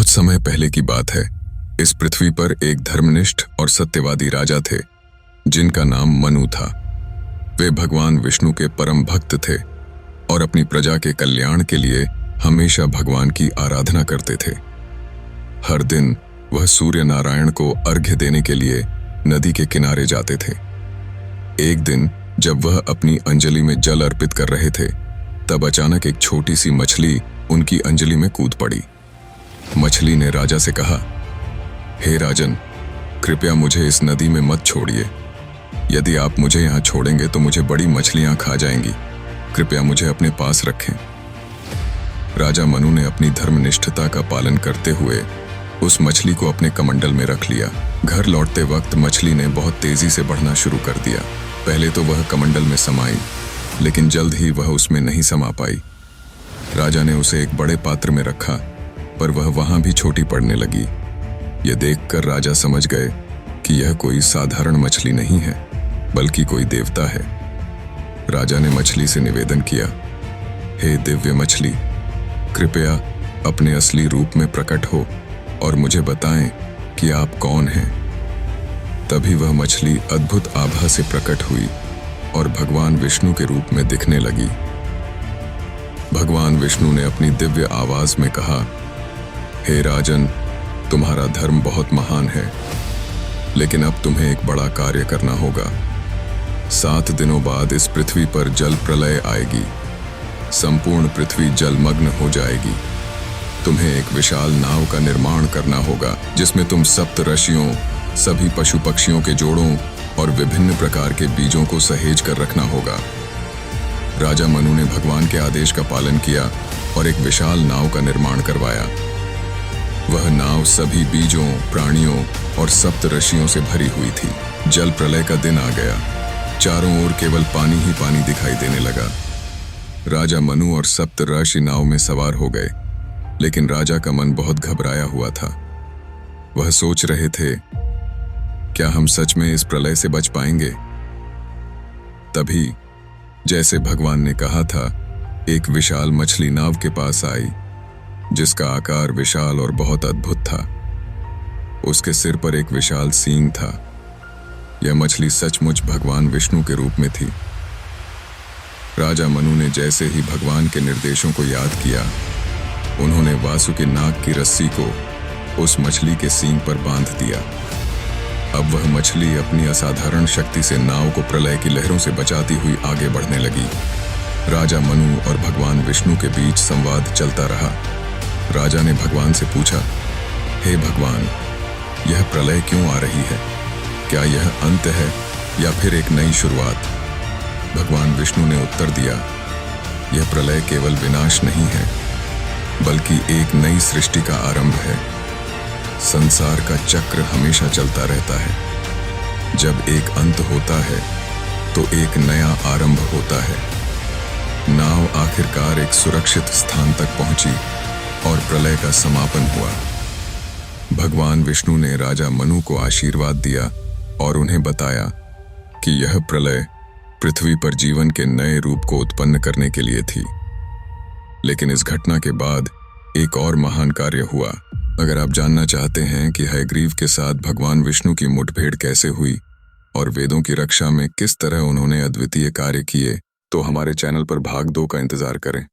समय पहले की बात है। इस पृथ्वी पर एक धर्मनिष्ठ और सत्यवादी राजा थे जिनका नाम मनु था। वे भगवान विष्णु के परम भक्त थे और अपनी प्रजा के कल्याण के लिए हमेशा भगवान की आराधना करते थे। हर दिन वह सूर्य नारायण को अर्घ्य देने के लिए नदी के किनारे जाते थे। एक दिन जब वह अपनी अंजलि में जल अर्पित कर रहे थे, तब अचानक एक छोटी सी मछली उनकी अंजलि में कूद पड़ी। मछली ने राजा से कहा, हे राजन, कृपया मुझे इस नदी में मत छोड़िए। यदि आप मुझे यहाँ छोड़ेंगे तो मुझे बड़ी मछलियां खा जाएंगी। कृपया मुझे अपने पास रखें। राजा मनु ने अपनी धर्मनिष्ठता का पालन करते हुए उस मछली को अपने कमंडल में रख लिया। घर लौटते वक्त मछली ने बहुत तेजी से बढ़ना शुरू कर दिया। पहले तो वह कमंडल में समाई, लेकिन जल्द ही वह उसमें नहीं समा पाई। राजा ने उसे एक बड़े पात्र में रखा, पर वह वहां भी छोटी पड़ने लगी। यह देखकर राजा समझ गए कि यह कोई साधारण मछली नहीं है, बल्कि कोई देवता है। राजा ने मछली से निवेदन किया, हे दिव्य मछली, कृपया अपने असली रूप में प्रकट हो और मुझे बताएं कि आप कौन हैं। तभी वह मछली अद्भुत आभा से प्रकट हुई और भगवान विष्णु के रूप में दिखने लगी। भगवान विष्णु ने अपनी दिव्य आवाज में कहा, हे राजन, तुम्हारा धर्म बहुत महान है, लेकिन अब तुम्हें एक बड़ा कार्य करना होगा। 7 दिनों बाद इस पृथ्वी पर जल प्रलय आएगी। संपूर्ण पृथ्वी जलमग्न हो जाएगी। तुम्हें एक विशाल नाव का निर्माण करना होगा, जिसमें तुम सप्त ऋषियों, सभी पशु पक्षियों के जोड़ों और विभिन्न प्रकार के बीजों को सहेज कर रखना होगा। राजा मनु ने भगवान के आदेश का पालन किया और एक विशाल नाव का निर्माण करवाया। वह नाव सभी बीजों, प्राणियों और सप्त ऋषियों से भरी हुई थी। जल प्रलय का दिन आ गया। चारों ओर केवल पानी ही पानी दिखाई देने लगा। राजा मनु और सप्त ऋषि नाव में सवार हो गए, लेकिन राजा का मन बहुत घबराया हुआ था। वह सोच रहे थे, क्या हम सच में इस प्रलय से बच पाएंगे? तभी, जैसे भगवान ने कहा था, एक विशाल मछली नाव के पास आई, जिसका आकार विशाल और बहुत अद्भुत था। उसके सिर पर एक विशाल सींग था। यह मछली सचमुच भगवान विष्णु के रूप में थी। राजा मनु ने जैसे ही भगवान के निर्देशों को याद किया, उन्होंने वासुकी नाग की रस्सी को उस मछली के सींग पर बांध दिया। अब वह मछली अपनी असाधारण शक्ति से नाव को प्रलय की लहरों से बचाती हुई आगे बढ़ने लगी। राजा मनु और भगवान विष्णु के बीच संवाद चलता रहा। राजा ने भगवान से पूछा, हे भगवान, यह प्रलय क्यों आ रही है? क्या यह अंत है या फिर एक नई शुरुआत? भगवान विष्णु ने उत्तर दिया, यह प्रलय केवल विनाश नहीं है, बल्कि एक नई सृष्टि का आरंभ है। संसार का चक्र हमेशा चलता रहता है। जब एक अंत होता है तो एक नया आरंभ होता है। नाव आखिरकार एक सुरक्षित स्थान तक पहुंची और प्रलय का समापन हुआ। भगवान विष्णु ने राजा मनु को आशीर्वाद दिया और उन्हें बताया कि यह प्रलय पृथ्वी पर जीवन के नए रूप को उत्पन्न करने के लिए थी। लेकिन इस घटना के बाद एक और महान कार्य हुआ। अगर आप जानना चाहते हैं कि हयग्रीव के साथ भगवान विष्णु की मुठभेड़ कैसे हुई और वेदों की रक्षा में किस तरह उन्होंने अद्वितीय कार्य किए, तो हमारे चैनल पर भाग 2 का इंतजार करें।